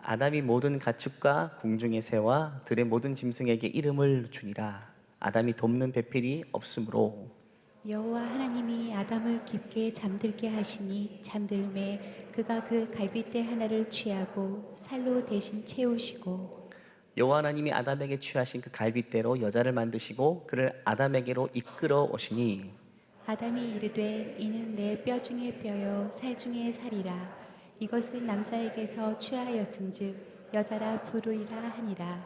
아담이 모든 가축과 공중의 새와 들의 모든 짐승에게 이름을 주니라. 아담이 돕는 배필이 없으므로. 여호와 하나님이 아담을 깊게 잠들게 하시니 잠들매 그가 그 갈빗대 하나를 취하고 살로 대신 채우시고 여호와 하나님이 아담에게 취하신 그 갈빗대로 여자를 만드시고 그를 아담에게로 이끌어 오시니. 아담이 이르되 이는 내 뼈 중에 뼈요 살 중에 살이라 이것을 남자에게서 취하였은즉 여자라 부르리라 하니라.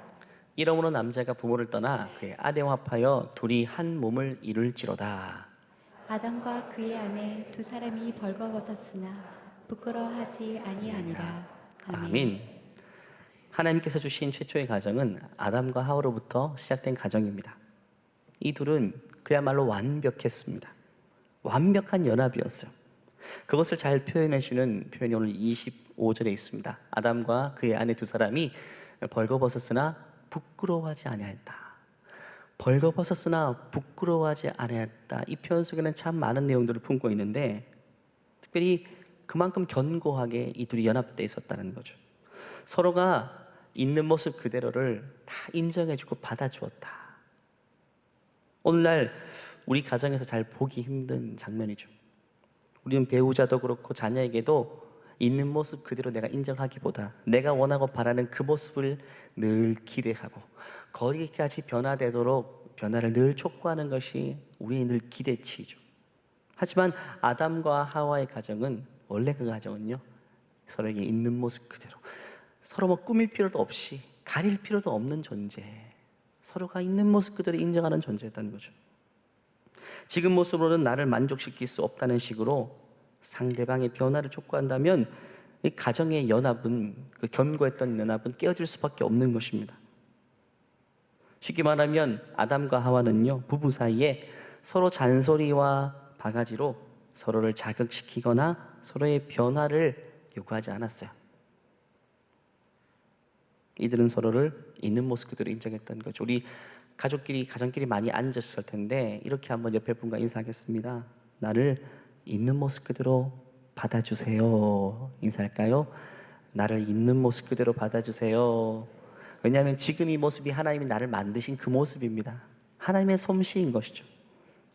이러므로 남자가 부모를 떠나 그의 아내와 합하여 둘이 한 몸을 이룰지로다. 아담과 그의 아내 두 사람이 벌거벗었으나 부끄러워하지 아니하니라. 아멘. 아멘. 하나님께서 주신 최초의 가정은 아담과 하와로부터 시작된 가정입니다. 이 둘은 그야말로 완벽했습니다. 완벽한 연합이었어요. 그것을 잘 표현해주는 표현이 오늘 25절에 있습니다. 아담과 그의 아내 두 사람이 벌거벗었으나 부끄러워하지 아니하였다. 벌거벗었으나 부끄러워하지 아니하였다. 이 표현 속에는 참 많은 내용들을 품고 있는데, 특별히 그만큼 견고하게 이 둘이 연합되어 있었다는 거죠. 서로가 있는 모습 그대로를 다 인정해주고 받아주었다. 오늘날 우리 가정에서 잘 보기 힘든 장면이죠. 우리는 배우자도 그렇고 자녀에게도 있는 모습 그대로 내가 인정하기보다 내가 원하고 바라는 그 모습을 늘 기대하고 거기까지 변화되도록 변화를 늘 촉구하는 것이 우리의 늘 기대치이죠. 하지만 아담과 하와의 가정은, 원래 그 가정은요, 서로에게 있는 모습 그대로, 서로 뭐 꾸밀 필요도 없이 가릴 필요도 없는 존재, 서로가 있는 모습 그대로 인정하는 존재였다는 거죠. 지금 모습으로는 나를 만족시킬 수 없다는 식으로 상대방의 변화를 촉구한다면 이 가정의 연합은, 그 견고했던 연합은 깨어질 수밖에 없는 것입니다. 쉽게 말하면 아담과 하와는요, 부부 사이에 서로 잔소리와 바가지로 서로를 자극시키거나 서로의 변화를 요구하지 않았어요. 이들은 서로를 있는 모습 그대로 인정했던 거죠. 우리 가정끼리 많이 앉았을 텐데 이렇게 한번 옆에 분과 인사하겠습니다. 나를 있는 모습 그대로 받아주세요. 인사할까요? 나를 있는 모습 그대로 받아주세요. 왜냐하면 지금 이 모습이 하나님이 나를 만드신 그 모습입니다. 하나님의 솜씨인 것이죠.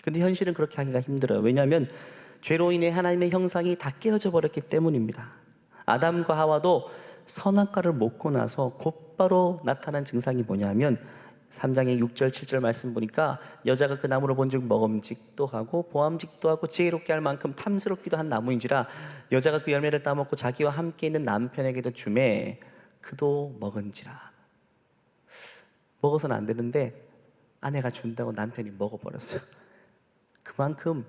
근데 현실은 그렇게 하기가 힘들어요. 왜냐하면 죄로 인해 하나님의 형상이 다 깨어져 버렸기 때문입니다. 아담과 하와도 선악과를 먹고 나서 곧바로 나타난 증상이 뭐냐면 3장의 6절 7절 말씀 보니까 여자가 그 나무를 본즉 먹음직도 하고 보암직도 하고 지혜롭게 할 만큼 탐스럽기도 한 나무인지라 여자가 그 열매를 따먹고 자기와 함께 있는 남편에게도 주매 그도 먹은지라. 먹어서는 안 되는데 아내가 준다고 남편이 먹어버렸어요. 그만큼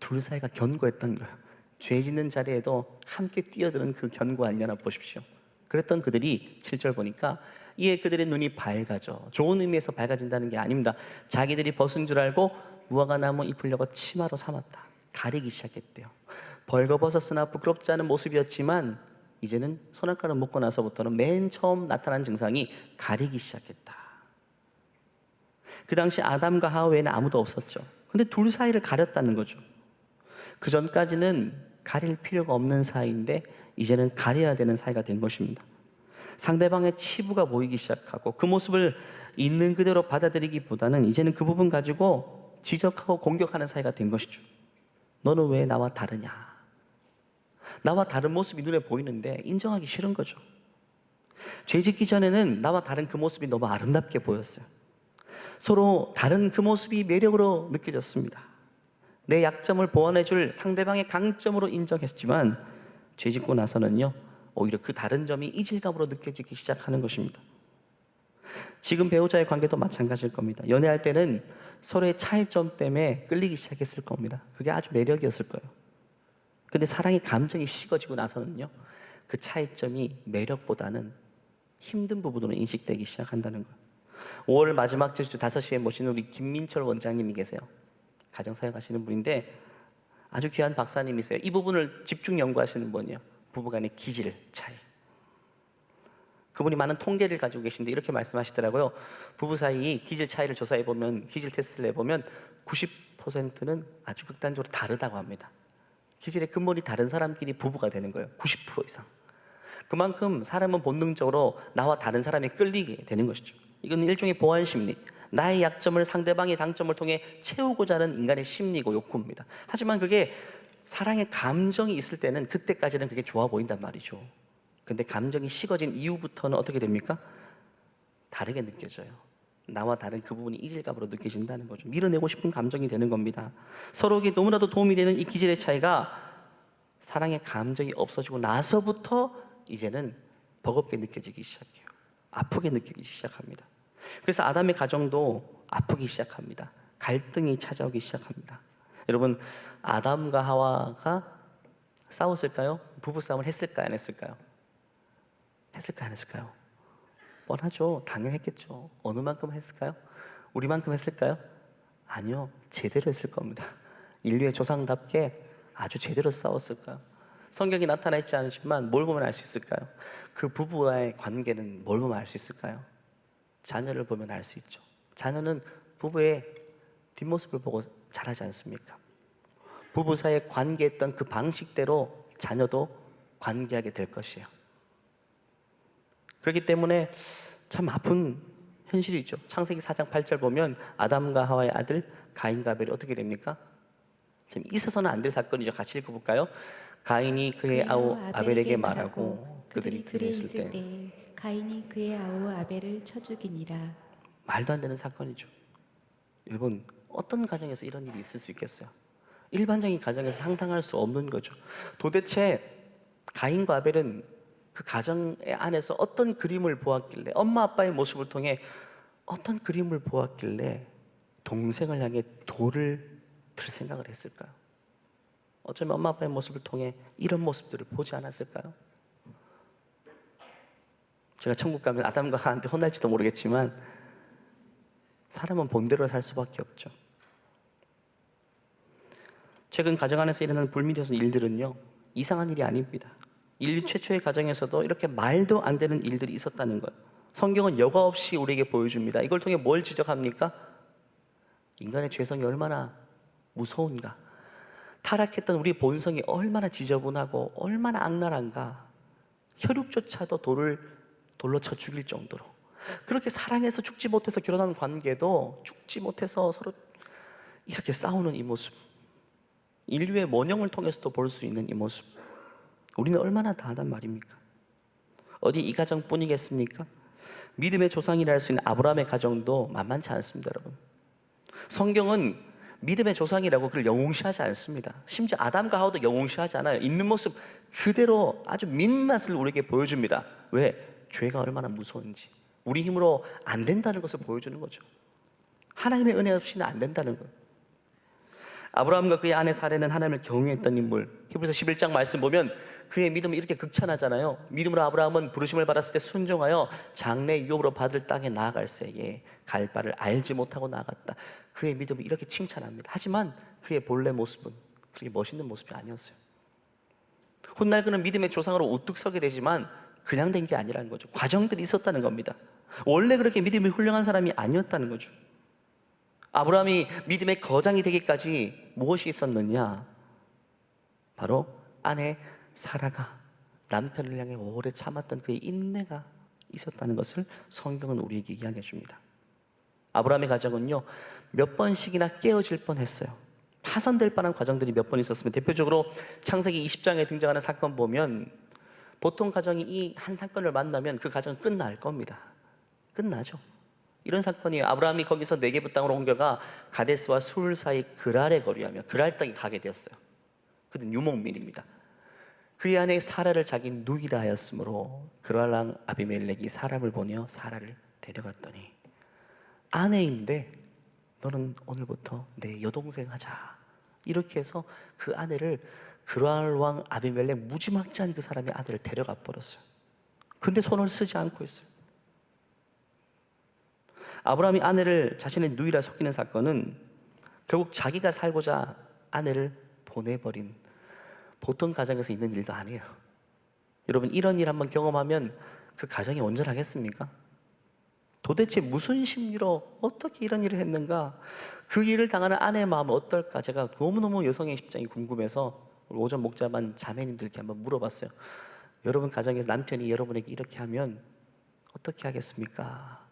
둘 사이가 견고했던 거예요. 죄 짓는 자리에도 함께 뛰어드는 그 견고한 연합 보십시오. 그랬던 그들이 7절 보니까 이에 그들의 눈이 밝아져. 좋은 의미에서 밝아진다는 게 아닙니다. 자기들이 벗은 줄 알고 무화과 나무 잎으려고 치마로 삼았다. 가리기 시작했대요. 벌거벗었으나 부끄럽지 않은 모습이었지만 이제는 선악과를 먹고 나서부터는 맨 처음 나타난 증상이 가리기 시작했다. 그 당시 아담과 하와 외에는 아무도 없었죠. 근데 둘 사이를 가렸다는 거죠. 그 전까지는 가릴 필요가 없는 사이인데 이제는 가려야 되는 사이가 된 것입니다. 상대방의 치부가 보이기 시작하고 그 모습을 있는 그대로 받아들이기보다는 이제는 그 부분 가지고 지적하고 공격하는 사이가 된 것이죠. 너는 왜 나와 다르냐? 나와 다른 모습이 눈에 보이는데 인정하기 싫은 거죠. 죄 짓기 전에는 나와 다른 그 모습이 너무 아름답게 보였어요. 서로 다른 그 모습이 매력으로 느껴졌습니다. 내 약점을 보완해줄 상대방의 강점으로 인정했지만 죄 짓고 나서는요, 오히려 그 다른 점이 이질감으로 느껴지기 시작하는 것입니다. 지금 배우자의 관계도 마찬가지일 겁니다. 연애할 때는 서로의 차이점 때문에 끌리기 시작했을 겁니다. 그게 아주 매력이었을 거예요. 근데 사랑의 감정이 식어지고 나서는요, 그 차이점이 매력보다는 힘든 부분으로 인식되기 시작한다는 거예요. 5월 마지막 주 5시에 모시는 우리 김민철 원장님이 계세요. 가정사역 하시는 분인데 아주 귀한 박사님이세요. 이 부분을 집중 연구하시는 분이에요. 부부간의 기질 차이. 그분이 많은 통계를 가지고 계신데 이렇게 말씀하시더라고요. 부부 사이 기질 차이를 조사해보면, 기질 테스트를 해보면 90%는 아주 극단적으로 다르다고 합니다. 기질의 근본이 다른 사람끼리 부부가 되는 거예요. 90% 이상. 그만큼 사람은 본능적으로 나와 다른 사람에 끌리게 되는 것이죠. 이건 일종의 보완 심리. 나의 약점을 상대방의 강점을 통해 채우고자 하는 인간의 심리고 욕구입니다. 하지만 그게 사랑의 감정이 있을 때는 그때까지는 그게 좋아 보인단 말이죠. 근데 감정이 식어진 이후부터는 어떻게 됩니까? 다르게 느껴져요. 나와 다른 그 부분이 이질감으로 느껴진다는 거죠. 밀어내고 싶은 감정이 되는 겁니다. 서로에게 너무나도 도움이 되는 이 기질의 차이가 사랑의 감정이 없어지고 나서부터 이제는 버겁게 느껴지기 시작해요. 아프게 느껴지기 시작합니다. 그래서 아담의 가정도 아프기 시작합니다. 갈등이 찾아오기 시작합니다. 여러분, 아담과 하와가 싸웠을까요? 부부싸움을 했을까요? 안 했을까요? 했을까요? 안 했을까요? 뻔하죠. 당연했겠죠. 어느 만큼 했을까요? 우리만큼 했을까요? 아니요. 제대로 했을 겁니다. 인류의 조상답게 아주 제대로 싸웠을까요? 성경이 나타나 있지 않지만 뭘 보면 알 수 있을까요? 그 부부와의 관계는 뭘 보면 알 수 있을까요? 자녀를 보면 알 수 있죠. 자녀는 부부의 뒷모습을 보고 자라지 않습니까? 부부 사이에 관계했던 그 방식대로 자녀도 관계하게 될 것이에요. 그렇기 때문에 참 아픈 현실이죠. 창세기 4장 8절 보면 아담과 하와의 아들 가인과 아벨이 어떻게 됩니까? 지금 있어서는 안 될 사건이죠. 같이 읽어볼까요? 가인이 그의 아우 아벨에게 말하고 그들이 들에 있을 때 가인이 그의 아우 아벨을 쳐 죽이니라. 말도 안 되는 사건이죠. 여러분, 어떤 가정에서 이런 일이 있을 수 있겠어요? 일반적인 가정에서 상상할 수 없는 거죠. 도대체 가인과 아벨은 그 가정의 안에서 어떤 그림을 보았길래, 엄마 아빠의 모습을 통해 어떤 그림을 보았길래 동생을 향해 돌을 들 생각을 했을까요? 어쩌면 엄마 아빠의 모습을 통해 이런 모습들을 보지 않았을까요? 제가 천국 가면 아담과 하와한테 혼날지도 모르겠지만 사람은 본대로 살 수밖에 없죠. 최근 가정 안에서 일어나는 불미스러운 일들은요, 이상한 일이 아닙니다. 인류 최초의 가정에서도 이렇게 말도 안 되는 일들이 있었다는 거예요. 성경은 여과 없이 우리에게 보여줍니다. 이걸 통해 뭘 지적합니까? 인간의 죄성이 얼마나 무서운가, 타락했던 우리 본성이 얼마나 지저분하고 얼마나 악랄한가. 혈육조차도 돌로 쳐 죽일 정도로, 그렇게 사랑해서 죽지 못해서 결혼한 관계도 죽지 못해서 서로 이렇게 싸우는 이 모습, 인류의 원형을 통해서도 볼 수 있는 이 모습, 우리는 얼마나 다하단 말입니까? 어디 이 가정뿐이겠습니까? 믿음의 조상이라 할 수 있는 아브라함의 가정도 만만치 않습니다, 여러분. 성경은 믿음의 조상이라고 그를 영웅시하지 않습니다. 심지어 아담과 하와도 영웅시하지 않아요. 있는 모습 그대로 아주 민낯을 우리에게 보여줍니다. 왜? 죄가 얼마나 무서운지, 우리 힘으로 안 된다는 것을 보여주는 거죠. 하나님의 은혜 없이는 안 된다는 거예요. 아브라함과 그의 아내 사레는 하나님을 경외했던 인물. 히브리서 11장 말씀 보면 그의 믿음은 이렇게 극찬하잖아요. 믿음으로 아브라함은 부르심을 받았을 때 순종하여 장래 유업으로 받을 땅에 나아갈 새에 갈 바를 알지 못하고 나아갔다. 그의 믿음을 이렇게 칭찬합니다. 하지만 그의 본래 모습은 그렇게 멋있는 모습이 아니었어요. 훗날 그는 믿음의 조상으로 우뚝 서게 되지만 그냥 된 게 아니라는 거죠. 과정들이 있었다는 겁니다. 원래 그렇게 믿음이 훌륭한 사람이 아니었다는 거죠. 아브라함이 믿음의 거장이 되기까지 무엇이 있었느냐? 바로 아내 사라가 남편을 향해 오래 참았던 그의 인내가 있었다는 것을 성경은 우리에게 이야기해 줍니다. 아브라함의 가정은요, 몇 번씩이나 깨어질 뻔했어요. 파산될 뻔한 과정들이 몇 번 있었으면, 대표적으로 창세기 20장에 등장하는 사건 보면 보통 가정이 이 한 사건을 만나면 그 가정은 끝날 겁니다. 끝나죠. 이런 사건이, 아브라함이 거기서 네게부 땅으로 옮겨가 가데스와 수울 사이 그랄의 거리하며 그랄 땅에 가게 되었어요. 그는 유목민입니다. 그의 아내 사라를 자기 누이라 하였으므로 그랄 왕 아비멜렉이 사람을 보내어 사라를 데려갔더니, 아내인데 너는 오늘부터 내 여동생 하자, 이렇게 해서 그 아내를, 그랄 왕 아비멜렉 무지막지한 그 사람의 아들을 데려가 버렸어요. 근데 손을 쓰지 않고 있어요. 아브라함이 아내를 자신의 누이라 속이는 사건은 결국 자기가 살고자 아내를 보내버린 보통 가정에서 있는 일도 아니에요. 여러분, 이런 일 한번 경험하면 그 가정이 온전하겠습니까? 도대체 무슨 심리로 어떻게 이런 일을 했는가? 그 일을 당하는 아내의 마음은 어떨까? 제가 너무너무 여성의 입장이 궁금해서 오전 목자반 자매님들께 한번 물어봤어요. 여러분 가정에서 남편이 여러분에게 이렇게 하면 어떻게 하겠습니까?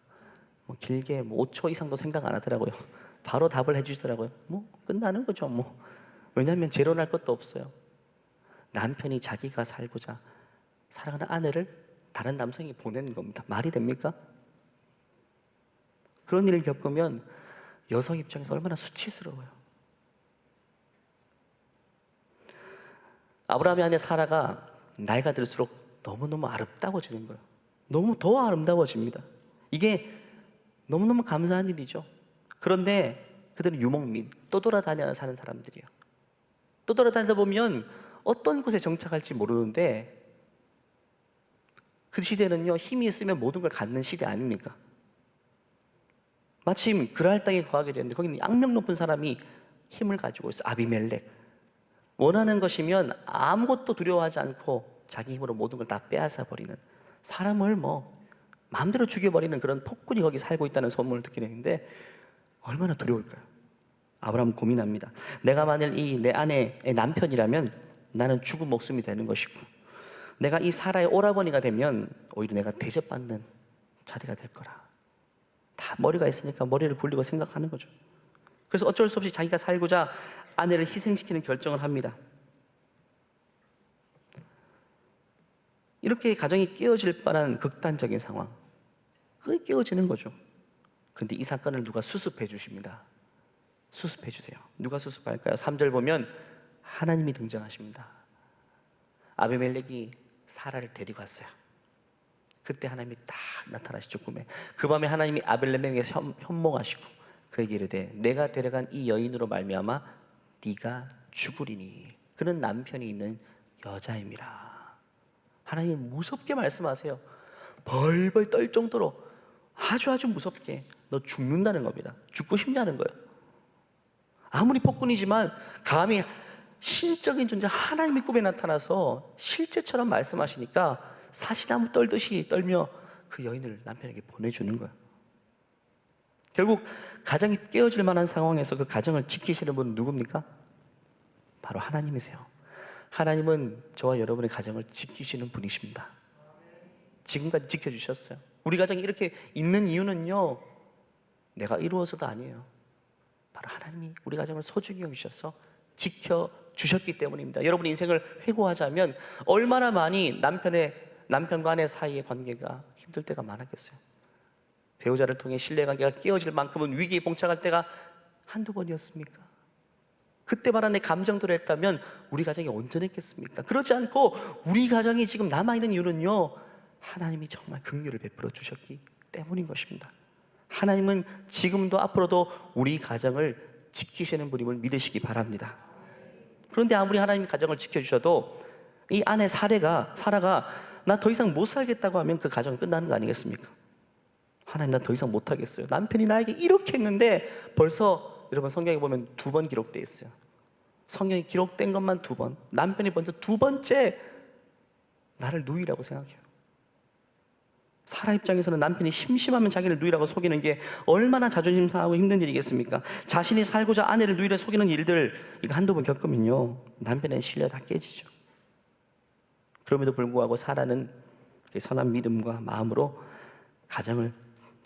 뭐 길게 5초 이상도 생각 안 하더라고요. 바로 답을 해주시더라고요. 뭐 끝나는 거죠. 뭐 왜냐하면 재론할 것도 없어요. 남편이 자기가 살고자 사랑하는 아내를 다른 남성이 보내는 겁니다. 말이 됩니까? 그런 일을 겪으면 여성 입장에서 얼마나 수치스러워요. 아브라함의 아내 사라가 나이가 들수록 너무너무 아름다워지는 거예요. 너무 더 아름다워집니다. 이게 너무너무 감사한 일이죠. 그런데 그들은 유목민, 떠돌아다녀 사는 사람들이에요. 떠돌아다니다 보면 어떤 곳에 정착할지 모르는데, 그 시대는요, 힘이 있으면 모든 걸 갖는 시대 아닙니까? 마침 그랄 땅에 거하게 되는데 거기는 악명 높은 사람이 힘을 가지고 있어. 아비멜렉. 원하는 것이면 아무것도 두려워하지 않고 자기 힘으로 모든 걸 다 빼앗아 버리는, 사람을 마음대로 죽여버리는 그런 폭군이 거기 살고 있다는 소문을 듣게 되는데 얼마나 두려울까요? 아브라함은 고민합니다. 내가 만일 이 내 아내의 남편이라면 나는 죽은 목숨이 되는 것이고, 내가 이 사라의 오라버니가 되면 오히려 내가 대접받는 자리가 될 거라. 다 머리가 있으니까 머리를 굴리고 생각하는 거죠. 그래서 어쩔 수 없이 자기가 살고자 아내를 희생시키는 결정을 합니다. 이렇게 가정이 깨어질 뻔한 극단적인 상황, 그게 깨어지는 거죠. 그런데 이 사건을 누가 수습해 주십니다. 수습해 주세요. 누가 수습할까요? 3절 보면 하나님이 등장하십니다. 아비멜렉이 사라를 데리고 왔어요. 그때 하나님이 딱 나타나시죠, 꿈에. 그 밤에 하나님이 아벨레멜에게 현몽하시고 그에게 이르되 내가 데려간 이 여인으로 말미암아 네가 죽으리니 그는 남편이 있는 여자임이라. 하나님 무섭게 말씀하세요. 벌벌 떨 정도로 아주 무섭게 너 죽는다는 겁니다. 죽고 싶냐는 거예요. 아무리 폭군이지만 감히 신적인 존재 하나님의 꿈에 나타나서 실제처럼 말씀하시니까 사시나무 떨듯이 떨며 그 여인을 남편에게 보내주는 거예요. 결국 가정이 깨어질 만한 상황에서 그 가정을 지키시는 분은 누굽니까? 바로 하나님이세요. 하나님은 저와 여러분의 가정을 지키시는 분이십니다. 지금까지 지켜주셨어요. 우리 가정이 이렇게 있는 이유는요, 내가 이루어서도 아니에요. 바로 하나님이 우리 가정을 소중히 여기셔서 지켜주셨기 때문입니다. 여러분 인생을 회고하자면 얼마나 많이 남편과 아내 사이의 관계가 힘들 때가 많았겠어요. 배우자를 통해 신뢰관계가 깨어질 만큼은 위기에 봉착할 때가 한두 번이었습니까? 그때 말한 내 감정대로 했다면 우리 가정이 온전했겠습니까? 그렇지 않고 우리 가정이 지금 남아있는 이유는요, 하나님이 정말 긍휼을 베풀어 주셨기 때문인 것입니다. 하나님은 지금도 앞으로도 우리 가정을 지키시는 분임을 믿으시기 바랍니다. 그런데 아무리 하나님이 가정을 지켜주셔도 이 아내 사라가 나 더 이상 못 살겠다고 하면 그 가정은 끝나는 거 아니겠습니까? 하나님 나 더 이상 못 하겠어요. 남편이 나에게 이렇게 했는데 벌써 여러분 성경에 보면 2번 기록되어 있어요. 성경에 기록된 것만 2번. 남편이 먼저 2번째 나를 누이라고 생각해요. 사라 입장에서는 남편이 심심하면 자기를 누이라고 속이는 게 얼마나 자존심 상하고 힘든 일이겠습니까? 자신이 살고자 아내를 누이라 속이는 일들 이거 한두 번 겪으면요, 남편의 신뢰 다 깨지죠. 그럼에도 불구하고 사라는 그 선한 믿음과 마음으로 가정을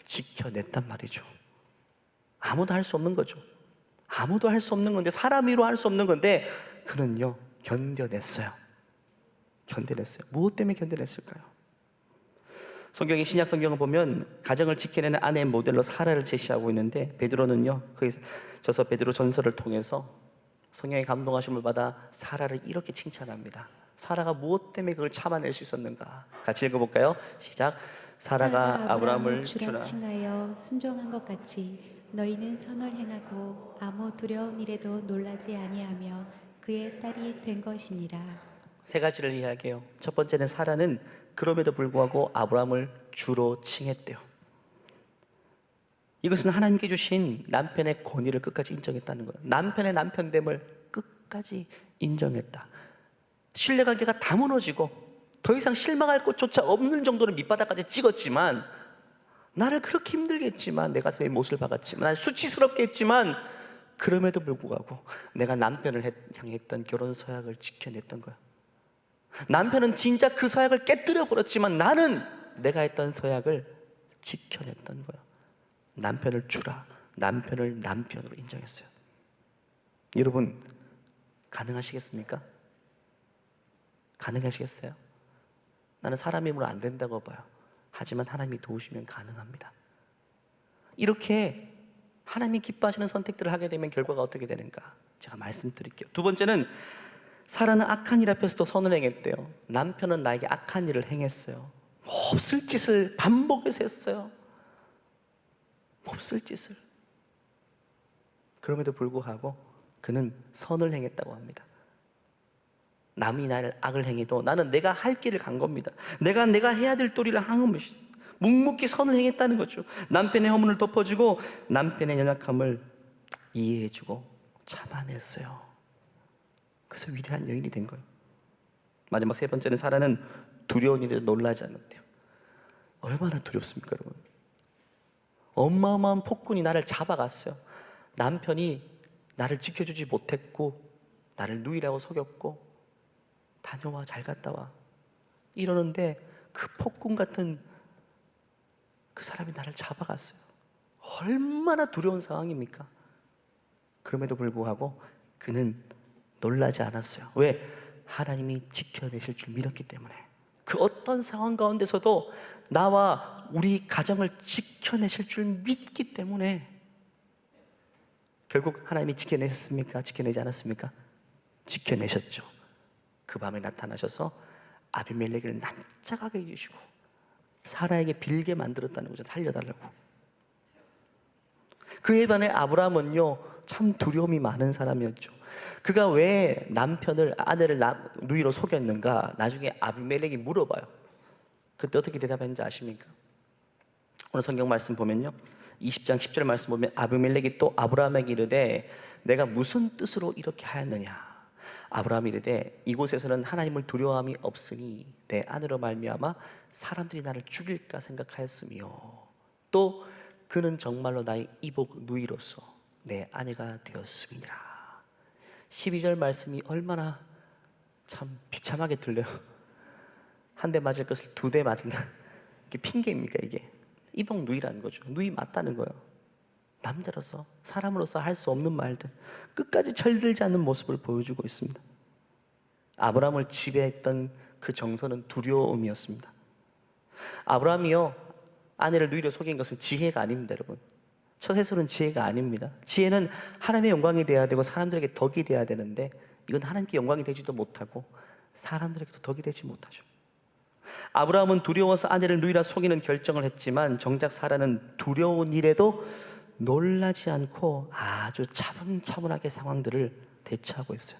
지켜냈단 말이죠. 아무도 할 수 없는 거죠. 아무도 할 수 없는 건데, 사람으로 할 수 없는 건데 그는요 견뎌냈어요. 무엇 때문에 견뎌냈을까요? 성경의 신약 성경을 보면 가정을 지켜내는 아내의 모델로 사라를 제시하고 있는데, 베드로는요 저서 베드로 전서를 통해서 성령의 감동하심을 받아 사라를 이렇게 칭찬합니다. 사라가 무엇 때문에 그걸 참아낼 수 있었는가? 같이 읽어볼까요? 시작. 사라가 아브라함을 주라 칭하여 순종한 것 같이 너희는 선을 행하고 아무 두려운 일에도 놀라지 아니하며 그의 딸이 된 것이니라. 세 가지를 이야기해요. 첫 번째는 사라는 그럼에도 불구하고 아브라함을 주로 칭했대요. 이것은 하나님께 주신 남편의 권위를 끝까지 인정했다는 거예요. 남편의 남편됨을 끝까지 인정했다. 신뢰관계가 다 무너지고 더 이상 실망할 곳조차 없는 정도로 밑바닥까지 찍었지만, 나를 그렇게 힘들게 했지만, 내 가슴에 못을 박았지만, 난 수치스럽게 했지만, 그럼에도 불구하고 내가 남편을 향했던 결혼 서약을 지켜냈던 거야. 남편은 진짜 그 서약을 깨뜨려 버렸지만 나는 내가 했던 서약을 지켜냈던 거야. 남편을 주라, 남편을 남편으로 인정했어요. 여러분, 가능하시겠습니까? 가능하시겠어요? 나는 사람 힘으로 안 된다고 봐요. 하지만 하나님이 도우시면 가능합니다. 이렇게 하나님이 기뻐하시는 선택들을 하게 되면 결과가 어떻게 되는가 제가 말씀드릴게요. 두 번째는 사라는 악한 일 앞에서도 선을 행했대요. 남편은 나에게 악한 일을 행했어요. 몹쓸 짓을 반복해서 했어요. 몹쓸 짓을. 그럼에도 불구하고 그는 선을 행했다고 합니다. 남이 나를 악을 행해도 나는 내가 할 길을 간 겁니다. 내가 해야 될 도리를 한 것이 묵묵히 선을 행했다는 거죠. 남편의 허물을 덮어주고 남편의 연약함을 이해해주고 참아냈어요. 그래서 위대한 여인이 된 거예요. 마지막 세 번째는 사라는 두려운 일에 놀라지 않았대요. 얼마나 두렵습니까, 여러분? 어마어마한 폭군이 나를 잡아갔어요. 남편이 나를 지켜주지 못했고 나를 누이라고 속였고 다녀와, 잘 갔다 와 이러는데 그 폭군 같은 그 사람이 나를 잡아갔어요. 얼마나 두려운 상황입니까? 그럼에도 불구하고 그는 놀라지 않았어요. 왜? 하나님이 지켜내실 줄 믿었기 때문에. 그 어떤 상황 가운데서도 나와 우리 가정을 지켜내실 줄 믿기 때문에. 결국 하나님이 지켜내셨습니까? 지켜내지 않았습니까? 지켜내셨죠. 그 밤에 나타나셔서 아비멜렉을 납작하게 해주시고 사라에게 빌게 만들었다는 거죠. 살려달라고. 그에 반해 아브라함은요, 참 두려움이 많은 사람이었죠. 그가 왜 남편을, 아내를 누이로 속였는가 나중에 아비멜렉이 물어봐요. 그때 어떻게 대답했는지 아십니까? 오늘 성경 말씀 보면요, 20장 10절 말씀 보면 아비멜렉이 또 아브라함에게 이르되 내가 무슨 뜻으로 이렇게 하였느냐. 아브라함이 이르되 이곳에서는 하나님을 두려워함이 없으니 내 아내로 말미암아 사람들이 나를 죽일까 생각하였으며 또 그는 정말로 나의 이복 누이로서 내 아내가 되었음이니라. 12절 말씀이 얼마나 참 비참하게 들려요. 한 대 맞을 것을 두 대 맞은다. 이게 핑계입니까? 이게 이복 누이라는 거죠. 누이 맞다는 거예요. 남자로서, 사람으로서 할 수 없는 말들, 끝까지 철들지 않는 모습을 보여주고 있습니다. 아브라함을 지배했던 그 정서는 두려움이었습니다. 아브라함이요, 아내를 누이로 속인 것은 지혜가 아닙니다, 여러분. 처세술은 지혜가 아닙니다. 지혜는 하나님의 영광이 되어야 되고 사람들에게 덕이 되어야 되는데 이건 하나님께 영광이 되지도 못하고 사람들에게도 덕이 되지 못하죠. 아브라함은 두려워서 아내를 누이라 속이는 결정을 했지만 정작 사라는 두려운 일에도 놀라지 않고 아주 차분차분하게 상황들을 대처하고 있어요.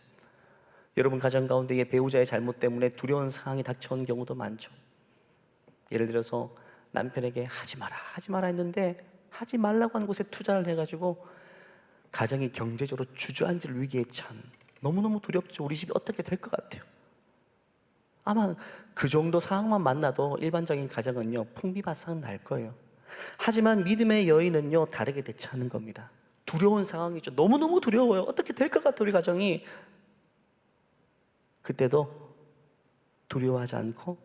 여러분 가정 가운데 배우자의 잘못 때문에 두려운 상황이 닥쳐온 경우도 많죠. 예를 들어서 남편에게 하지 마라 했는데 하지 말라고 하는 곳에 투자를 해가지고 가정이 경제적으로 주저앉을 위기에 처한, 너무너무 두렵죠. 우리 집이 어떻게 될 것 같아요. 아마 그 정도 상황만 만나도 일반적인 가정은요 풍비박산 날 거예요. 하지만 믿음의 여인은요 다르게 대처하는 겁니다. 두려운 상황이죠. 너무너무 두려워요. 어떻게 될 것 같아 우리 가정이. 그때도 두려워하지 않고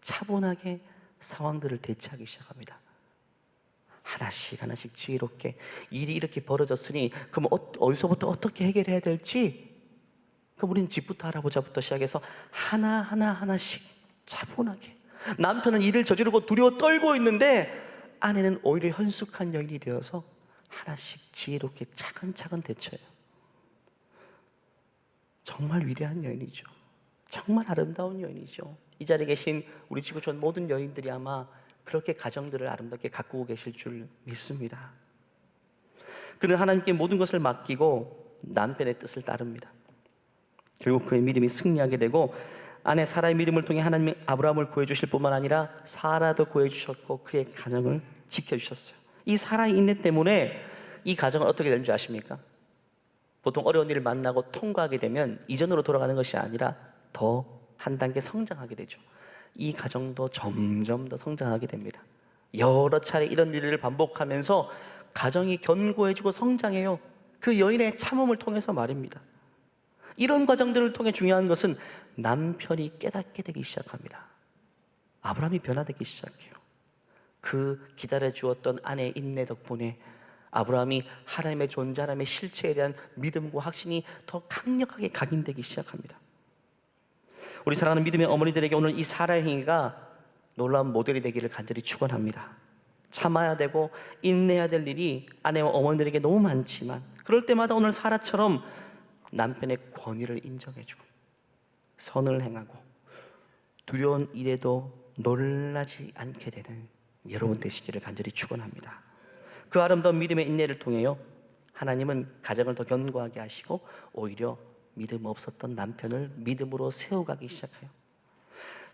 차분하게 상황들을 대처하기 시작합니다. 하나씩 지혜롭게. 일이 이렇게 벌어졌으니 그럼 어디서부터 어떻게 해결해야 될지, 그럼 우리는 집부터 할아버지부터 시작해서 하나씩 차분하게. 남편은 일을 저지르고 두려워 떨고 있는데 아내는 오히려 현숙한 여인이 되어서 하나씩 지혜롭게 차근차근 대처해요. 정말 위대한 여인이죠. 정말 아름다운 여인이죠. 이 자리에 계신 우리 지구촌 모든 여인들이 아마 그렇게 가정들을 아름답게 가꾸고 계실 줄 믿습니다. 그는 하나님께 모든 것을 맡기고 남편의 뜻을 따릅니다. 결국 그의 믿음이 승리하게 되고 아내 사라의 믿음을 통해 하나님이 아브라함을 구해주실 뿐만 아니라 사라도 구해주셨고 그의 가정을 지켜주셨어요. 이 사라의 인내 때문에 이 가정은 어떻게 되는 줄 아십니까? 보통 어려운 일을 만나고 통과하게 되면 이전으로 돌아가는 것이 아니라 더 한 단계 성장하게 되죠. 이 가정도 점점 더 성장하게 됩니다. 여러 차례 이런 일을 반복하면서 가정이 견고해지고 성장해요. 그 여인의 참음을 통해서 말입니다. 이런 과정들을 통해 중요한 것은 남편이 깨닫게 되기 시작합니다. 아브라함이 변화되기 시작해요. 그 기다려주었던 아내의 인내 덕분에 아브라함이 하나님의 존재, 하나님의 실체에 대한 믿음과 확신이 더 강력하게 각인되기 시작합니다. 우리 사랑하는 믿음의 어머니들에게 오늘 이 사라의 행위가 놀라운 모델이 되기를 간절히 축원합니다. 참아야 되고 인내해야 될 일이 아내와 어머니들에게 너무 많지만 그럴 때마다 오늘 사라처럼 남편의 권위를 인정해주고 선을 행하고 두려운 일에도 놀라지 않게 되는 여러분 되시기를 간절히 축원합니다. 그 아름다운 믿음의 인내를 통해요, 하나님은 가정을 더 견고하게 하시고 오히려 믿음 없었던 남편을 믿음으로 세워가기 시작해요.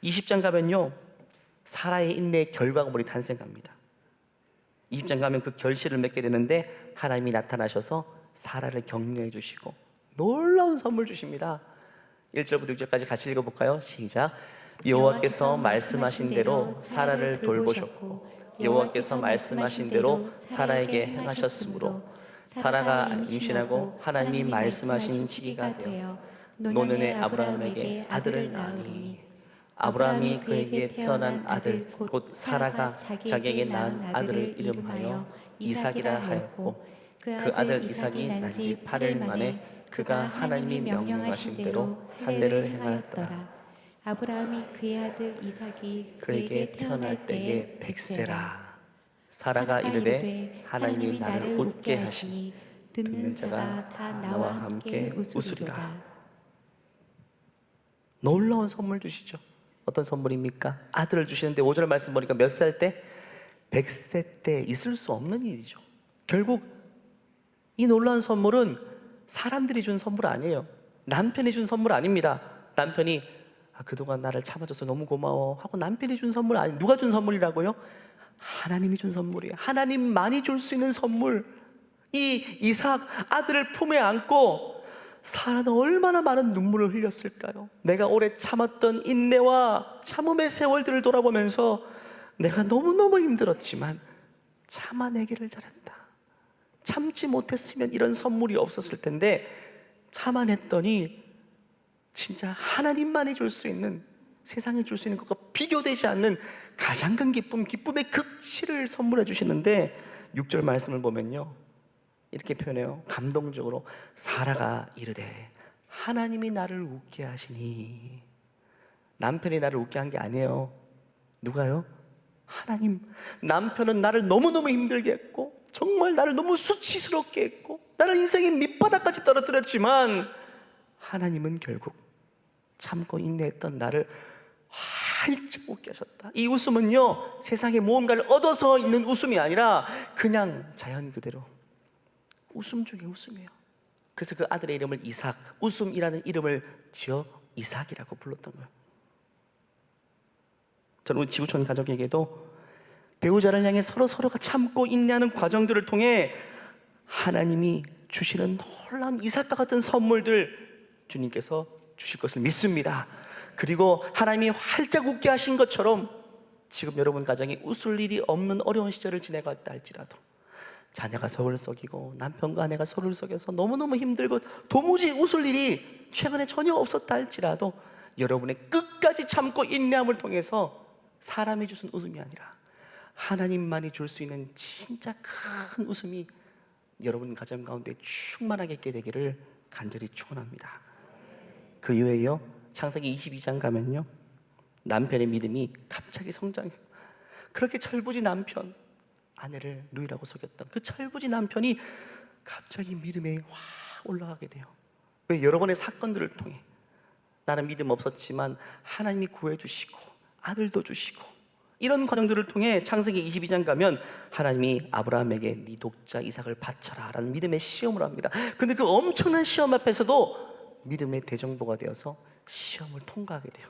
20장 가면요, 사라의 인내의 결과물이 탄생합니다. 20장 가면 그 결실을 맺게 되는데 하나님이 나타나셔서 사라를 격려해 주시고 놀라운 선물 주십니다. 1절부터 6절까지 같이 읽어볼까요? 시작. 여호와께서 말씀하신 대로 사라를 돌보셨고 여호와께서 말씀하신 대로 사라에게 행하셨으므로 사라가 임신하고 하나님이 말씀하신 시기가 되어 노년의 아브라함에게 아들을 낳으니 아브라함이 그에게 태어난 아들 곧 사라가 자기에게 낳은 아들을 이름하여 이삭이라 하였고 그 아들 이삭이 난 지 8일 만에 그가 하나님이 명령하신 대로 할례를 행하였더라. 아브라함이 그의 아들 이삭이 그에게 태어날 때에 백세라. 사라가 이르되 하나님이 나를 웃게 하시니 듣는 자가 다 나와 함께 웃으리라. 놀라운 선물 주시죠. 어떤 선물입니까? 아들을 주시는데 5절 말씀 보니까 몇 살 때? 100세 때 있을 수 없는 일이죠. 결국 이 놀라운 선물은 사람들이 준 선물 아니에요. 남편이 준 선물 아닙니다. 남편이 그동안 나를 참아줘서 너무 고마워 하고 남편이 준 선물 아니, 누가 준 선물이라고요? 하나님이 준 선물이에요. 하나님만이 줄 수 있는 선물. 이 이삭 아들을 품에 안고 사라는 얼마나 많은 눈물을 흘렸을까요? 내가 오래 참았던 인내와 참음의 세월들을 돌아보면서 내가 너무너무 힘들었지만 참아내기를 잘했다. 참지 못했으면 이런 선물이 없었을 텐데 참아냈더니 진짜 하나님만이 줄 수 있는, 세상이 줄 수 있는 것과 비교되지 않는 가장 큰 기쁨, 기쁨의 극치를 선물해 주시는데 6절 말씀을 보면요, 이렇게 표현해요. 감동적으로 사라가 이르되 하나님이 나를 웃게 하시니. 남편이 나를 웃게 한 게 아니에요. 누가요? 하나님. 남편은 나를 너무너무 힘들게 했고 정말 나를 너무 수치스럽게 했고 나를 인생의 밑바닥까지 떨어뜨렸지만 하나님은 결국 참고 인내했던 나를 활짝 웃게 하셨다. 이 웃음은요, 세상에 무언가를 얻어서 있는 웃음이 아니라 그냥 자연 그대로 웃음 중에 웃음이에요. 그래서 그 아들의 이름을 이삭, 웃음이라는 이름을 지어 이삭이라고 불렀던 거예요. 저는 우리 지구촌 가족에게도 배우자를 향해 서로가 참고 인내하는 과정들을 통해 하나님이 주시는 놀라운 이삭과 같은 선물들 주님께서 주실 것을 믿습니다. 그리고 하나님이 활짝 웃게 하신 것처럼 지금 여러분 가정이 웃을 일이 없는 어려운 시절을 지내갔다 할지라도, 자녀가 서로를 속이고 남편과 아내가 서로를 속여서 너무너무 힘들고 도무지 웃을 일이 최근에 전혀 없었다 할지라도 여러분의 끝까지 참고 인내함을 통해서 사람이 주신 웃음이 아니라 하나님만이 줄 수 있는 진짜 큰 웃음이 여러분 가정 가운데 충만하게 있게 되기를 간절히 축원합니다. 그 이후에요, 창세기 22장 가면요, 남편의 믿음이 갑자기 성장해요. 그렇게 철부지 남편, 아내를 누이라고 속였던 그 철부지 남편이 갑자기 믿음에 확 올라가게 돼요. 왜? 여러 번의 사건들을 통해 나는 믿음 없었지만 하나님이 구해주시고 아들도 주시고 이런 과정들을 통해 창세기 22장 가면 하나님이 아브라함에게 네 독자 이삭을 바쳐라 라는 믿음의 시험을 합니다. 근데 그 엄청난 시험 앞에서도 믿음의 대정보가 되어서 시험을 통과하게 돼요.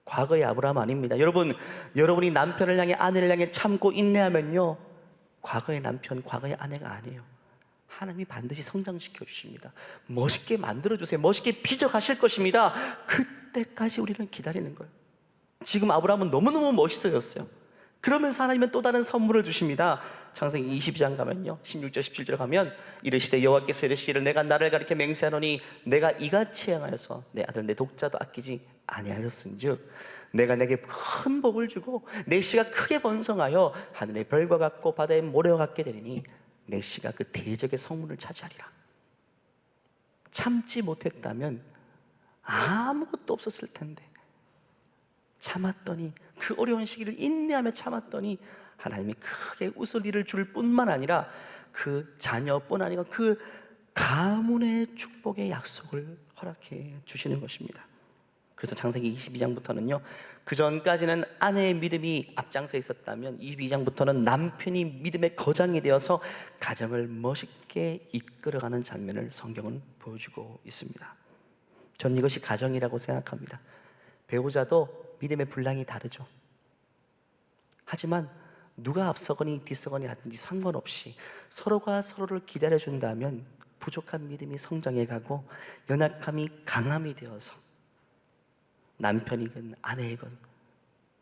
과거의 아브라함 아닙니다. 여러분이 남편을 향해 아내를 향해 참고 인내하면요, 과거의 남편, 과거의 아내가 아니에요. 하나님이 반드시 성장시켜 주십니다. 멋있게 만들어 주세요. 멋있게 빚어 가실 것입니다. 그때까지 우리는 기다리는 거예요. 지금 아브라함은 너무너무 멋있어졌어요. 그러면서 하나님은 또 다른 선물을 주십니다. 창세기 22장 가면요, 16절 17절 가면 이르시되 여호와께서 이르시기를 내가 나를 가리켜 맹세하노니 내가 이같이 행하여서 내 아들 내 독자도 아끼지 아니하였은즉 내가 내게 큰 복을 주고 내 씨가 크게 번성하여 하늘의 별과 같고 바다의 모래와 같게 되리니 내 씨가 그 대적의 성문을 차지하리라. 참지 못했다면 아무것도 없었을 텐데 참았더니, 그 어려운 시기를 인내하며 참았더니 하나님이 크게 웃을 일을 줄 뿐만 아니라 그 자녀뿐 아니라 그 가문의 축복의 약속을 허락해 주시는 것입니다. 그래서 창세기 22장부터는요, 그 전까지는 아내의 믿음이 앞장서 있었다면 22장부터는 남편이 믿음의 거장이 되어서 가정을 멋있게 이끌어가는 장면을 성경은 보여주고 있습니다. 저는 이것이 가정이라고 생각합니다. 배우자도 믿음의 분량이 다르죠. 하지만 누가 앞서거니 뒤서거니 하든지 상관없이 서로가 서로를 기다려준다면 부족한 믿음이 성장해 가고 연약함이 강함이 되어서 남편이건 아내이건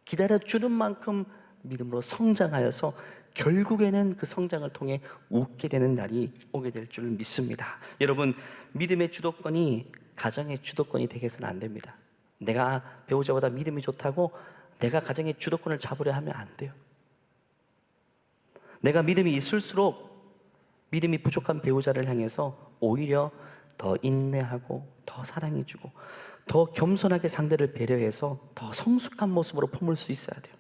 기다려주는 만큼 믿음으로 성장하여서 결국에는 그 성장을 통해 웃게 되는 날이 오게 될 줄 믿습니다. 여러분, 믿음의 주도권이 가정의 주도권이 되게 해서는 안 됩니다. 내가 배우자보다 믿음이 좋다고 내가 가정의 주도권을 잡으려 하면 안 돼요. 내가 믿음이 있을수록 믿음이 부족한 배우자를 향해서 오히려 더 인내하고 더 사랑해주고 더 겸손하게 상대를 배려해서 더 성숙한 모습으로 품을 수 있어야 돼요.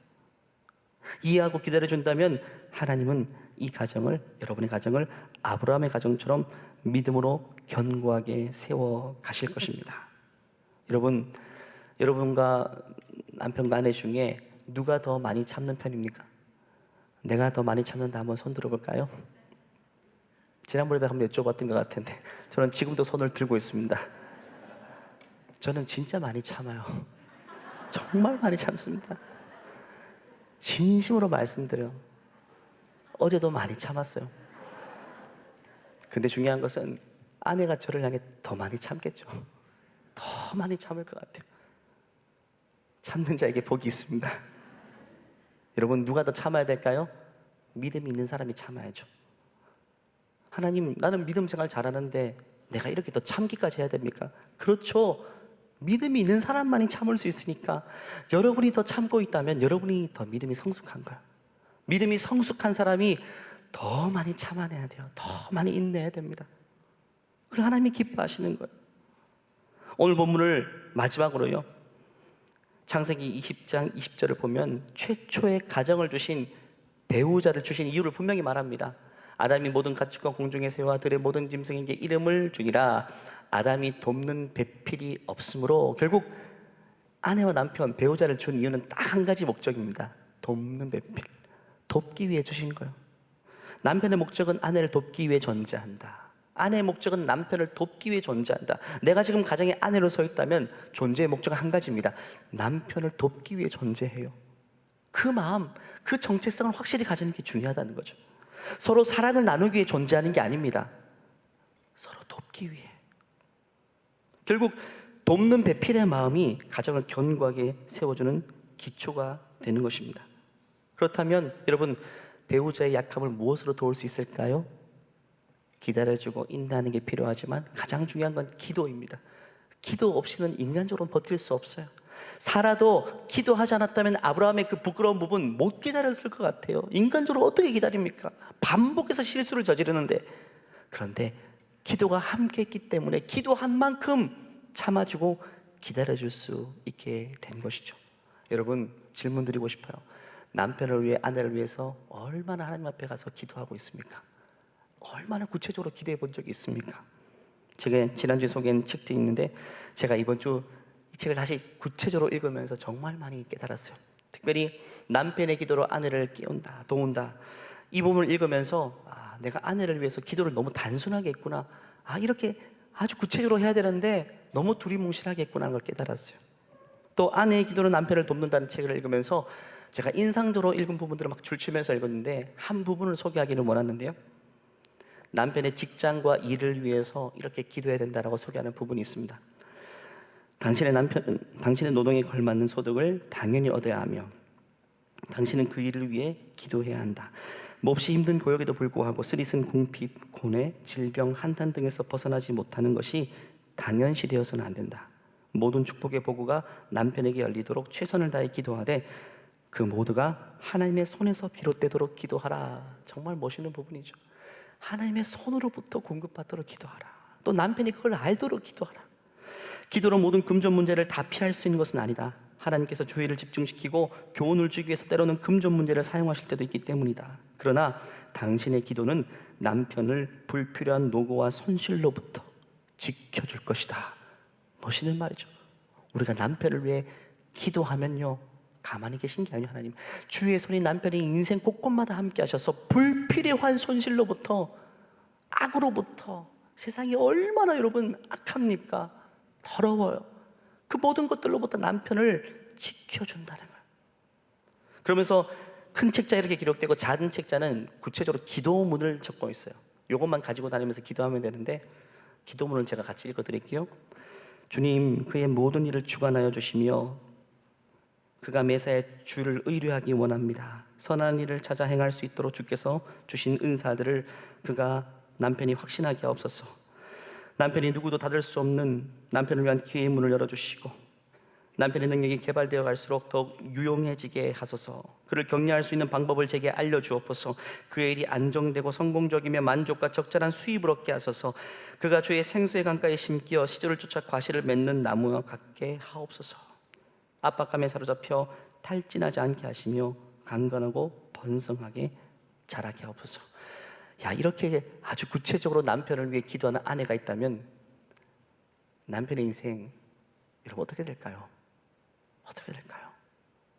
이해하고 기다려준다면 하나님은 이 가정을, 여러분의 가정을 아브라함의 가정처럼 믿음으로 견고하게 세워 가실 것입니다. 여러분, 여러분과 남편과 아내 중에 누가 더 많이 참는 편입니까? 내가 더 많이 참는다. 한번 손 들어볼까요? 지난번에도 한번 여쭤봤던 것 같은데 저는 지금도 손을 들고 있습니다. 저는 진짜 많이 참아요. 정말 많이 참습니다. 진심으로 말씀드려요. 어제도 많이 참았어요. 근데 중요한 것은 아내가 저를 향해 더 많이 참겠죠. 더 많이 참을 것 같아요. 참는 자에게 복이 있습니다. 여러분, 누가 더 참아야 될까요? 믿음이 있는 사람이 참아야죠. 하나님, 나는 믿음 생활 잘하는데 내가 이렇게 더 참기까지 해야 됩니까? 그렇죠. 믿음이 있는 사람만이 참을 수 있으니까 여러분이 더 참고 있다면 여러분이 더 믿음이 성숙한 거예요. 믿음이 성숙한 사람이 더 많이 참아내야 돼요. 더 많이 인내해야 됩니다. 그걸 하나님이 기뻐하시는 거예요. 오늘 본문을 마지막으로요, 창세기 20장 20절을 보면 최초의 가정을 주신, 배우자를 주신 이유를 분명히 말합니다. 아담이 모든 가축과 공중의 새와 들의 모든 짐승에게 이름을 주니라. 아담이 돕는 배필이 없으므로, 결국 아내와 남편, 배우자를 준 이유는 딱 한 가지 목적입니다. 돕는 배필, 돕기 위해 주신 거예요. 남편의 목적은 아내를 돕기 위해 존재한다. 아내의 목적은 남편을 돕기 위해 존재한다. 내가 지금 가정의 아내로 서 있다면 존재의 목적은 한 가지입니다. 남편을 돕기 위해 존재해요. 그 마음, 그 정체성을 확실히 가지는 게 중요하다는 거죠. 서로 사랑을 나누기 위해 존재하는 게 아닙니다. 서로 돕기 위해. 결국 돕는 배필의 마음이 가정을 견고하게 세워주는 기초가 되는 것입니다. 그렇다면 여러분, 배우자의 약함을 무엇으로 도울 수 있을까요? 기다려주고 인내하는 게 필요하지만 가장 중요한 건 기도입니다. 기도 없이는 인간적으로 버틸 수 없어요. 사라도 기도하지 않았다면 아브라함의 그 부끄러운 부분 못 기다렸을 것 같아요. 인간적으로 어떻게 기다립니까? 반복해서 실수를 저지르는데. 그런데 기도가 함께 했기 때문에 기도한 만큼 참아주고 기다려줄 수 있게 된 것이죠. 여러분, 질문 드리고 싶어요. 남편을 위해, 아내를 위해서 얼마나 하나님 앞에 가서 기도하고 있습니까? 얼마나 구체적으로 기도해 본 적이 있습니까? 제가 지난주에 소개한 책도 있는데 제가 이번 주 이 책을 다시 구체적으로 읽으면서 정말 많이 깨달았어요. 특별히 남편의 기도로 아내를 깨운다, 도운다. 이 부분을 읽으면서 내가 아내를 위해서 기도를 너무 단순하게 했구나. 이렇게 아주 구체적으로 해야 되는데 너무 두리뭉실하게 했구나 하는 걸 깨달았어요. 또 아내의 기도로 남편을 돕는다는 책을 읽으면서 제가 인상적으로 읽은 부분들을 막 줄치면서 읽었는데 한 부분을 소개하기는 원하는데요. 남편의 직장과 일을 위해서 이렇게 기도해야 된다라고 소개하는 부분이 있습니다. 당신의 남편은 당신의 노동에 걸맞는 소득을 당연히 얻어야 하며 당신은 그 일을 위해 기도해야 한다. 몹시 힘든 고역에도 불구하고 쓰리쓴 궁핍, 고뇌, 질병, 한탄 등에서 벗어나지 못하는 것이 당연시 되어서는 안 된다. 모든 축복의 보고가 남편에게 열리도록 최선을 다해 기도하되 그 모두가 하나님의 손에서 비롯되도록 기도하라. 정말 멋있는 부분이죠. 하나님의 손으로부터 공급받도록 기도하라. 또 남편이 그걸 알도록 기도하라. 기도로 모든 금전 문제를 다 피할 수 있는 것은 아니다. 하나님께서 주의를 집중시키고 교훈을 주기 위해서 때로는 금전 문제를 사용하실 때도 있기 때문이다. 그러나 당신의 기도는 남편을 불필요한 노고와 손실로부터 지켜줄 것이다. 멋있는 말이죠. 우리가 남편을 위해 기도하면요, 가만히 계신 게 아니에요. 하나님 주의 손이 남편의 인생 곳곳마다 함께 하셔서 불필요한 손실로부터, 악으로부터, 세상이 얼마나 여러분 악합니까? 더러워요. 그 모든 것들로부터 남편을 지켜준다는 거예요. 그러면서 큰 책자에 이렇게 기록되고 작은 책자는 구체적으로 기도문을 적고 있어요. 이것만 가지고 다니면서 기도하면 되는데, 기도문을 제가 같이 읽어드릴게요. 주님, 그의 모든 일을 주관하여 주시며 그가 매사에 주를 의뢰하기 원합니다. 선한 일을 찾아 행할 수 있도록 주께서 주신 은사들을 그가 남편이 확신하게 하옵소서. 남편이 누구도 닫을 수 없는 남편을 위한 기회의 문을 열어주시고 남편의 능력이 개발되어 갈수록 더욱 유용해지게 하소서. 그를 격려할 수 있는 방법을 제게 알려주옵소서. 그의 일이 안정되고 성공적이며 만족과 적절한 수입을 얻게 하소서. 그가 주의 생수의 강가에 심기어 시절을 쫓아 과실을 맺는 나무와 같게 하옵소서. 압박감에 사로잡혀 탈진하지 않게 하시며 강건하고 번성하게 자라게 하옵소서. 야, 이렇게 아주 구체적으로 남편을 위해 기도하는 아내가 있다면 남편의 인생 여러분 어떻게 될까요? 어떻게 될까요?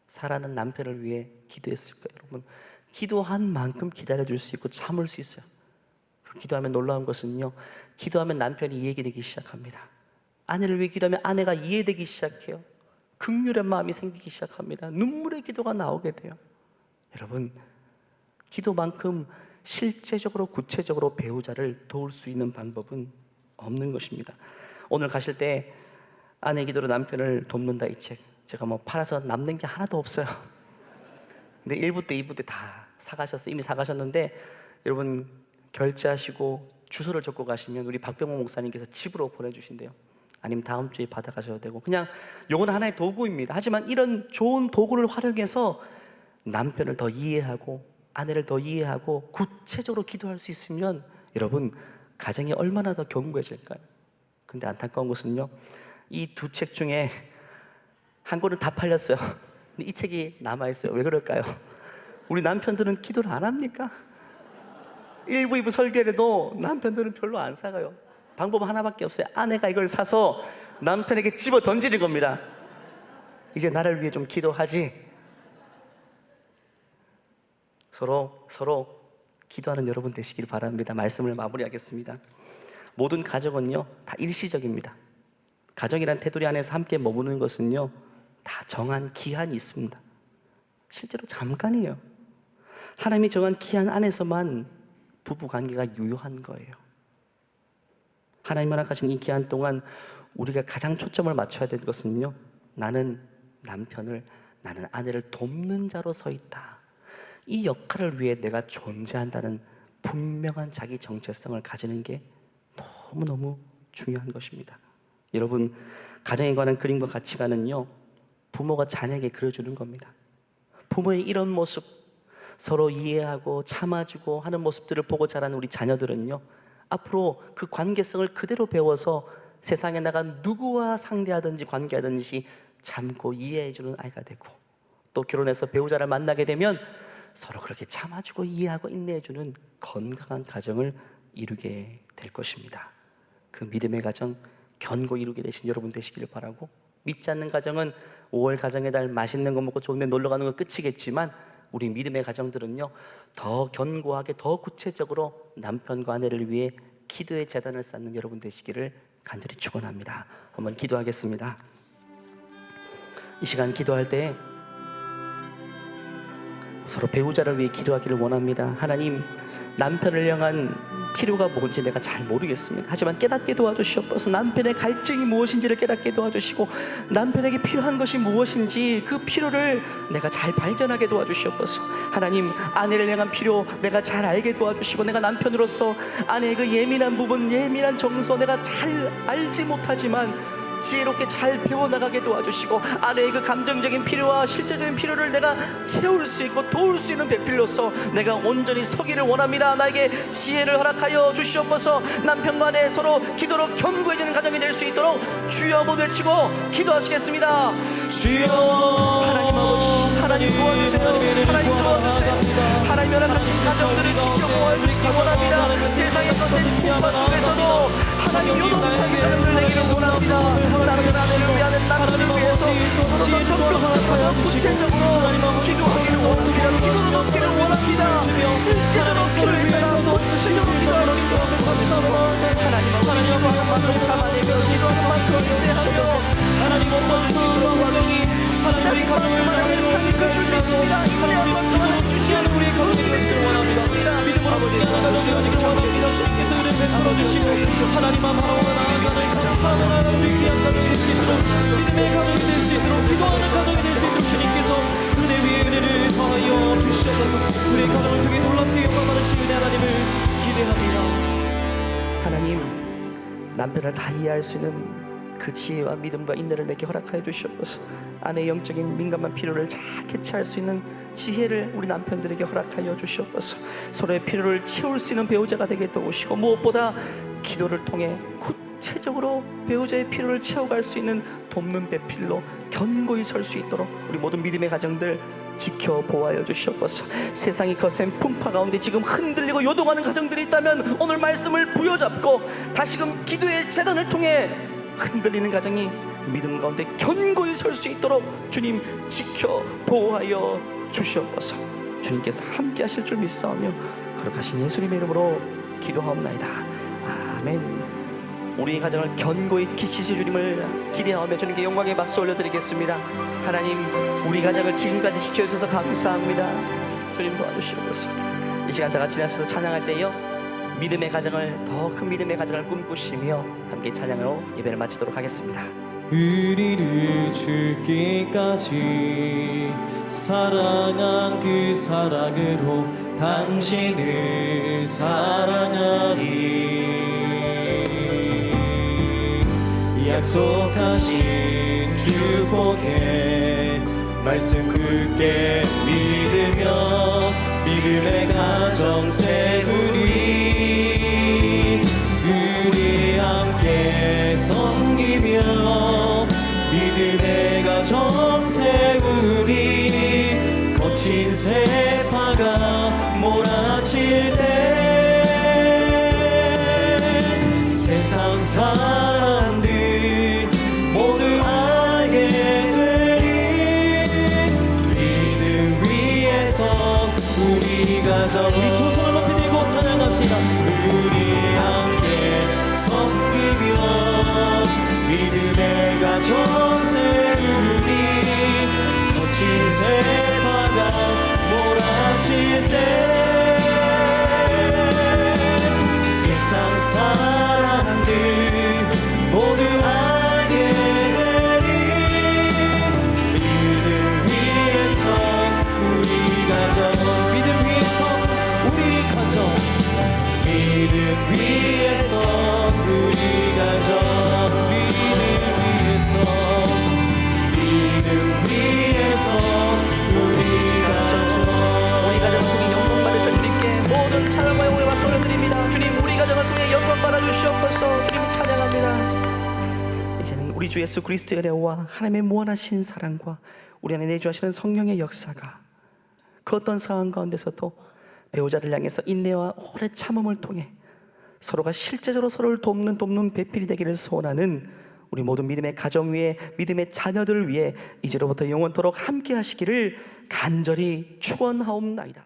사라는 남편을 위해 기도했을까요? 여러분, 기도한 만큼 기다려줄 수 있고 참을 수 있어요. 기도하면 놀라운 것은요, 기도하면 남편이 이해되기 시작합니다. 아내를 위해 기도하면 아내가 이해되기 시작해요. 긍휼의 마음이 생기기 시작합니다. 눈물의 기도가 나오게 돼요. 여러분, 기도만큼 실제적으로 구체적으로 배우자를 도울 수 있는 방법은 없는 것입니다. 오늘 가실 때 아내 기도로 남편을 돕는다, 이 책 제가 뭐 팔아서 남는 게 하나도 없어요. 근데 1부 때 2부 때 다 사가셨어요. 이미 사가셨는데 여러분 결제하시고 주소를 적고 가시면 우리 박병호 목사님께서 집으로 보내주신대요. 아니면 다음 주에 받아가셔도 되고, 그냥 요건 하나의 도구입니다. 하지만 이런 좋은 도구를 활용해서 남편을 더 이해하고 아내를 더 이해하고 구체적으로 기도할 수 있으면 여러분 가정이 얼마나 더 견고해질까요? 근데 안타까운 것은요, 이 두 책 중에 한 권은 다 팔렸어요. 근데 이 책이 남아있어요. 왜 그럴까요? 우리 남편들은 기도를 안 합니까? 1부, 2부 설교에도 남편들은 별로 안 사가요. 방법 하나밖에 없어요. 아내가 이걸 사서 남편에게 집어 던지는 겁니다. 이제 나를 위해 좀 기도하지. 서로 기도하는 여러분 되시길 바랍니다. 말씀을 마무리하겠습니다. 모든 가정은요 다 일시적입니다. 가정이란 테두리 안에서 함께 머무는 것은요 다 정한 기한이 있습니다. 실제로 잠깐이에요. 하나님이 정한 기한 안에서만 부부관계가 유효한 거예요. 하나님 허락하신 이 기한 동안 우리가 가장 초점을 맞춰야 될 것은요, 나는 남편을, 나는 아내를 돕는 자로 서 있다. 이 역할을 위해 내가 존재한다는 분명한 자기 정체성을 가지는 게 너무너무 중요한 것입니다. 여러분, 가정에 관한 그림과 가치관은요 부모가 자녀에게 그려주는 겁니다. 부모의 이런 모습, 서로 이해하고 참아주고 하는 모습들을 보고 자란 우리 자녀들은요 앞으로 그 관계성을 그대로 배워서 세상에 나간 누구와 상대하든지 관계하든지 참고 이해해주는 아이가 되고, 또 결혼해서 배우자를 만나게 되면 서로 그렇게 참아주고 이해하고 인내해주는 건강한 가정을 이루게 될 것입니다. 그 믿음의 가정 견고히 이루게 되신 여러분 되시기를 바라고, 믿지 않는 가정은 5월 가정의 달 맛있는 거 먹고 좋은 데 놀러 가는 거 끝이겠지만 우리 믿음의 가정들은요 더 견고하게 더 구체적으로 남편과 아내를 위해 기도의 재단을 쌓는 여러분 되시기를 간절히 축원합니다. 한번 기도하겠습니다. 이 시간 기도할 때 서로 배우자를 위해 기도하기를 원합니다. 하나님, 남편을 향한 필요가 뭔지 내가 잘 모르겠습니다. 하지만 깨닫게 도와주시옵소서. 남편의 갈증이 무엇인지를 깨닫게 도와주시고, 남편에게 필요한 것이 무엇인지 그 필요를 내가 잘 발견하게 도와주시옵소서. 하나님, 아내를 향한 필요 내가 잘 알게 도와주시고, 내가 남편으로서 아내의 그 예민한 부분, 예민한 정서 내가 잘 알지 못하지만 지혜롭게 잘 배워나가게 도와주시고, 아내의 그 감정적인 필요와 실제적인 필요를 내가 채울 수 있고 도울 수 있는 배필로서 내가 온전히 서기를 원합니다. 나에게 지혜를 허락하여 주시옵소서. 남편과 아내 서로 기도로 견고해지는 가정이 될 수 있도록 주여 한번 외치고 기도하시겠습니다. 주여, 하나님 아버지, 하나님 도와주세요. 하나님 도와주세요. 하나님 허락하신 가정들을 지켜보아 주시기 원합니다. 세상의 것의 풍파 속에서도 하나님 요동치는 가정들 되기를 원합니다. 남편 아내를 위하는 남편을 위해서 서로 적극적으로 구체적으로 기도하기를 원합니다. 기도로 돕기를 원합니다. 실제적으로 기도를 위해서도 구체적으로 기도하는 주님을 감사합니다. 하나님 아버지, 마음을 참아내며 기도하는 만큼 연애하셔서 하나님 어떤 상황과 환경이 하나님 우리 가정을 향해 상기할 줄이십니다. 하나님 기도로 승리하는 우리의 가정이 되어지길 원합니다. 믿음으로 승리하는 가정이 되어지길 원합니다. 주님께서 은혜 베풀어 주시고 하나님만 바라보며 나아가는 감사하는 우리 귀한 가정이 될 수 있도록, 믿음의 가정이 될 수 있도록, 기도하는 가정이 될 수 있도록 주님께서 은혜 위에 은혜를 더하여 주시옵소서. 우리의 가정을 통해 놀랍게 영광 받으신 은혜 하나님을 기대합니다. 하나님, 남편을 다 이해할 수 있는 그 지혜와 믿음과 인내를 내게 허락하여 주시옵소서. 아내의 영적인 민감한 필요를 잘 캐치할 수 있는 지혜를 우리 남편들에게 허락하여 주시옵소서. 서로의 필요를 채울 수 있는 배우자가 되게 도우시고, 무엇보다 기도를 통해 구체적으로 배우자의 필요를 채워갈 수 있는 돕는 배필로 견고히 설 수 있도록 우리 모든 믿음의 가정들 지켜보아여 주시옵소서. 세상이 거센 풍파 가운데 지금 흔들리고 요동하는 가정들이 있다면 오늘 말씀을 부여잡고 다시금 기도의 재단을 통해 흔들리는 가정이 믿음 가운데 견고히 설 수 있도록 주님 지켜보아여 주시옵소서. 주님께서 함께 하실 줄 믿사오며 거룩하신 예수님의 이름으로 기도하옵나이다. 아멘. 우리 가정을 견고히 지키실 주님을 기대하며 주님께 영광의 박수 올려드리겠습니다. 하나님, 우리 가정을 지금까지 지켜주셔서 감사합니다. 주님 도와주시옵소서. 이 시간 다 같이 나서서 찬양할 때요, 믿음의 가정을, 더 큰 믿음의 가정을 꿈꾸시며 함께 찬양으로 예배를 마치도록 하겠습니다. 우리를 죽기까지 사랑한 그 사랑으로 당신을 사랑하리. 약속하신 축복의 말씀 굳게 믿으며 믿음의 가정 세우리. 우리 함께 섬기며 믿음의 가정 세우리. 거친 세파가 몰아칠 때 세상 사람들 모두 알게 되리. 믿음 위에서 우리 가정, 우리 두 손을 높이 들고 찬양합시다. 우리 함께 섬기며 믿음의 가정 세우리. 거친 세파가 몰아칠 때 세상 사람들 모두 알게 되리. 믿음 위에서 우리 가정, 믿음 위에서 우리 가정, 믿음 위에서 우리 가정, 믿음 위에서, 믿음 위에서 우리 가정. 우리 가정을 통해 영광 받으실 주님께 모든 찬양과 영광의 박수 올려드립니다. 주님, 우리 가정을 통해 영광 받아주시옵소서. 주님 찬양합니다. 이제는 우리 주 예수 그리스도의 은혜와 하나님의 무한하신 사랑과 우리 안에 내주하시는 성령의 역사가 그 어떤 상황 가운데서도 배우자를 향해서 인내와 오래 참음을 통해 서로가 실제적으로 서로를 돕는 배필이 되기를 소원하는 우리 모든 믿음의 가정 위에, 믿음의 자녀들을 위해 이제로부터 영원토록 함께 하시기를 간절히 축원하옵나이다.